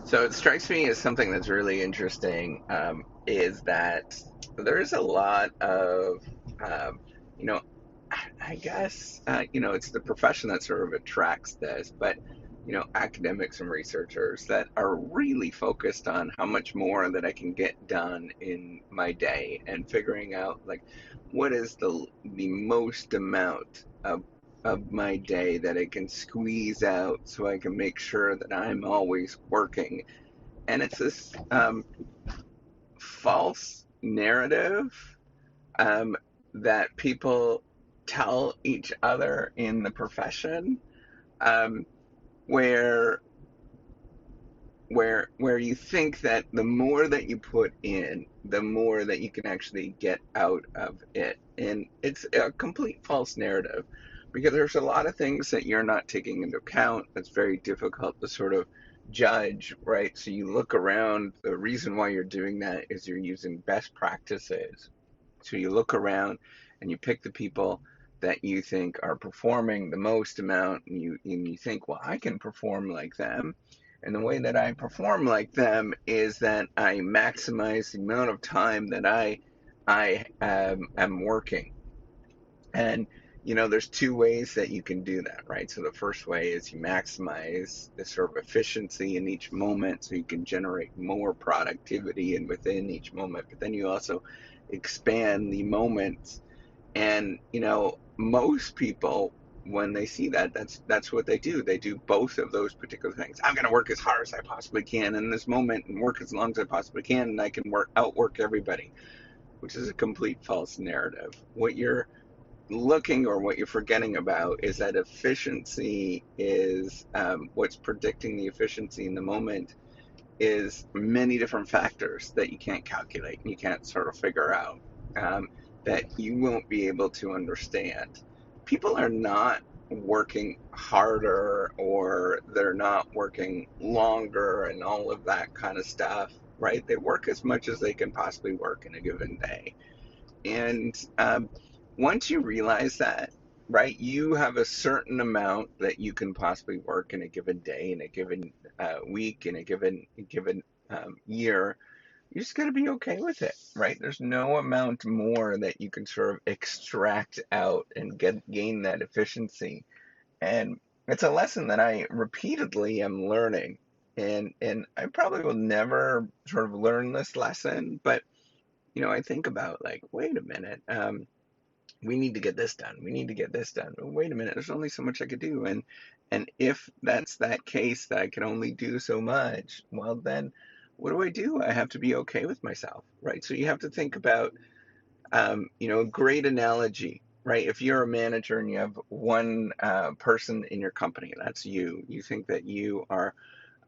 So it strikes me as something that's really interesting, is that there's a lot of, um, you know, I guess, it's the profession that sort of attracts this, but, academics and researchers that are really focused on how much more that I can get done in my day and figuring out, like, what is the most amount of my day that I can squeeze out so I can make sure that I'm always working. And it's this false narrative um, that people tell each other in the profession, um, where where you think that the more that you put in, the more that you can actually get out of it. And it's a complete false narrative because there's a lot of things that you're not taking into account that's very difficult to sort of judge, right? So you look around, the reason why you're doing that is you're using best practices. So you look around and you pick the people that you think are performing the most amount, and you think, well, I can perform like them. And the way that I perform like them is that I maximize the amount of time that I am working. And there's two ways that you can do that, right? So the first way is you maximize the sort of efficiency in each moment so you can generate more productivity and within each moment. But then you also expand the moments. And most people, when they see that, that's what they do. They do both of those particular things. I'm going to work as hard as I possibly can in this moment and work as long as I possibly can, and I can outwork everybody, which is a complete false narrative. What you're looking or what you're forgetting about is that efficiency is, what's predicting the efficiency in the moment is many different factors that you can't calculate and you can't sort of figure out, that you won't be able to understand. People are not working harder or they're not working longer and all of that kind of stuff, right? They work as much as they can possibly work in a given day. And once you realize that, right, you have a certain amount that you can possibly work in a given day, in a given week, in a given year. You just got to be okay with it, right? There's no amount more that you can sort of extract out and gain that efficiency. And it's a lesson that I repeatedly am learning. And I probably will never sort of learn this lesson, but I think about, like, wait a minute, we need to get this done. We need to get this done. Wait a minute, there's only so much I could do. And if that's that case that I can only do so much, well then what do? I have to be okay with myself, right? So you have to think about, a great analogy, right? If you're a manager and you have one person in your company, that's you. You think that you are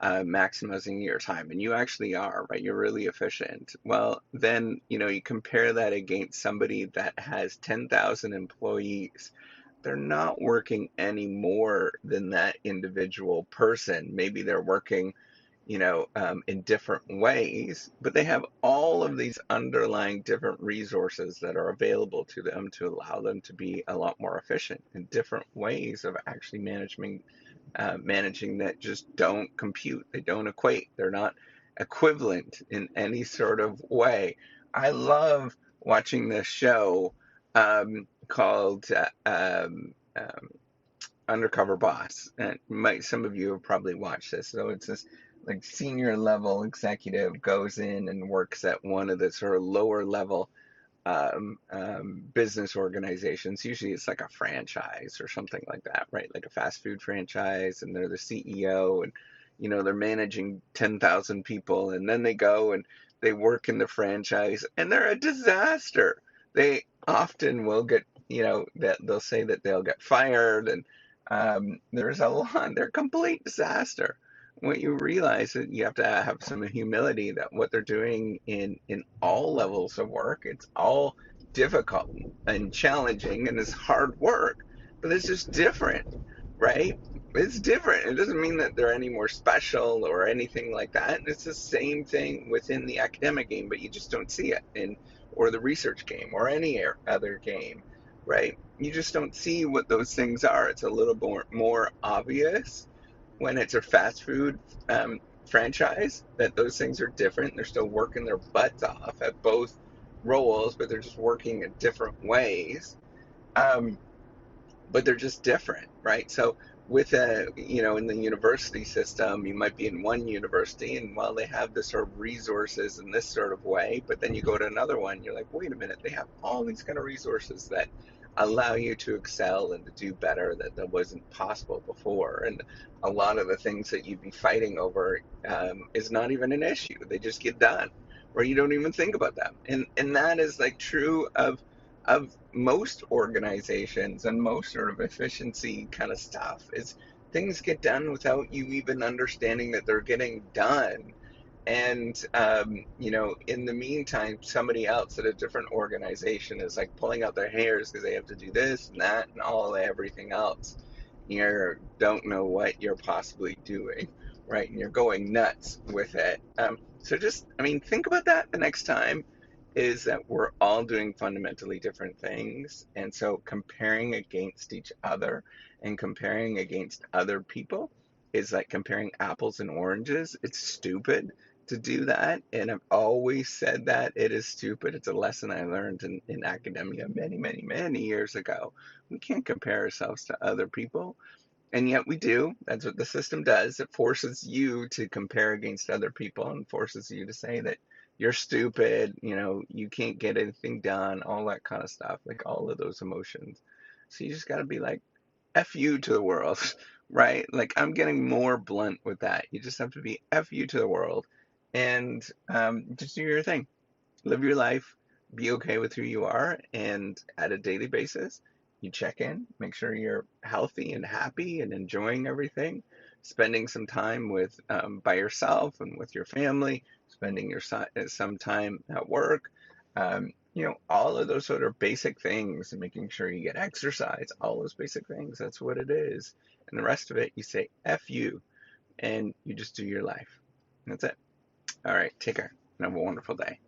maximizing your time, and you actually are, right? You're really efficient. Well, then, you compare that against somebody that has 10,000 employees. They're not working any more than that individual person. Maybe they're working, in different ways, but they have all of these underlying different resources that are available to them to allow them to be a lot more efficient in different ways of actually managing that just don't compute. They don't equate. They're not equivalent in any sort of way. I love watching this show called Undercover Boss. And some of you have probably watched this. So it's this, like, senior level executive goes in and works at one of the sort of lower level business organizations. Usually it's like a franchise or something like that, right? Like a fast food franchise, and they're the CEO, and they're managing 10,000 people, and then they go and they work in the franchise, and they're a disaster. They often will get, that they'll say that they'll get fired, and there's a lot. They're a complete disaster. What you realize that you have to have some humility that what they're doing in all levels of work, it's all difficult and challenging and it's hard work, but it's just different, right? It's different. It doesn't mean that they're any more special or anything like that. It's the same thing within the academic game, but you just don't see it in, or the research game or any other game, right? You just don't see what those things are. It's a little more obvious when it's a fast food franchise, that those things are different. They're still working their butts off at both roles, but they're just working in different ways. Um, but they're just different, right? So with in the university system, you might be in one university and while they have this sort of resources in this sort of way, but then you go to another one, you're like, wait a minute, they have all these kind of resources that allow you to excel and to do better that wasn't possible before. And a lot of the things that you'd be fighting over is not even an issue. They just get done, or you don't even think about them. And that is like true of most organizations and most sort of efficiency kind of stuff is things get done without you even understanding that they're getting done. And in the meantime, somebody else at a different organization is like pulling out their hairs because they have to do this and that and all everything else. You don't know what you're possibly doing, right? And you're going nuts with it. So just, I mean, think about that the next time, is that we're all doing fundamentally different things. And so comparing against each other and comparing against other people is like comparing apples and oranges. It's stupid to do that. And I've always said that it is stupid. It's a lesson I learned in academia many, many, many years ago. We can't compare ourselves to other people. And yet we do. That's what the system does. It forces you to compare against other people and forces you to say that you're stupid, you can't get anything done, all that kind of stuff, like all of those emotions. So you just got to be like, F you to the world, right? Like I'm getting more blunt with that. You just have to be F you to the world and just do your thing, live your life, be okay with who you are, and at a daily basis, you check in, make sure you're healthy and happy and enjoying everything, spending some time with by yourself and with your family, spending some time at work. All of those sort of basic things, and making sure you get exercise, all those basic things. That's what it is. And the rest of it, you say F you, and you just do your life. That's it. All right, take care and have a wonderful day.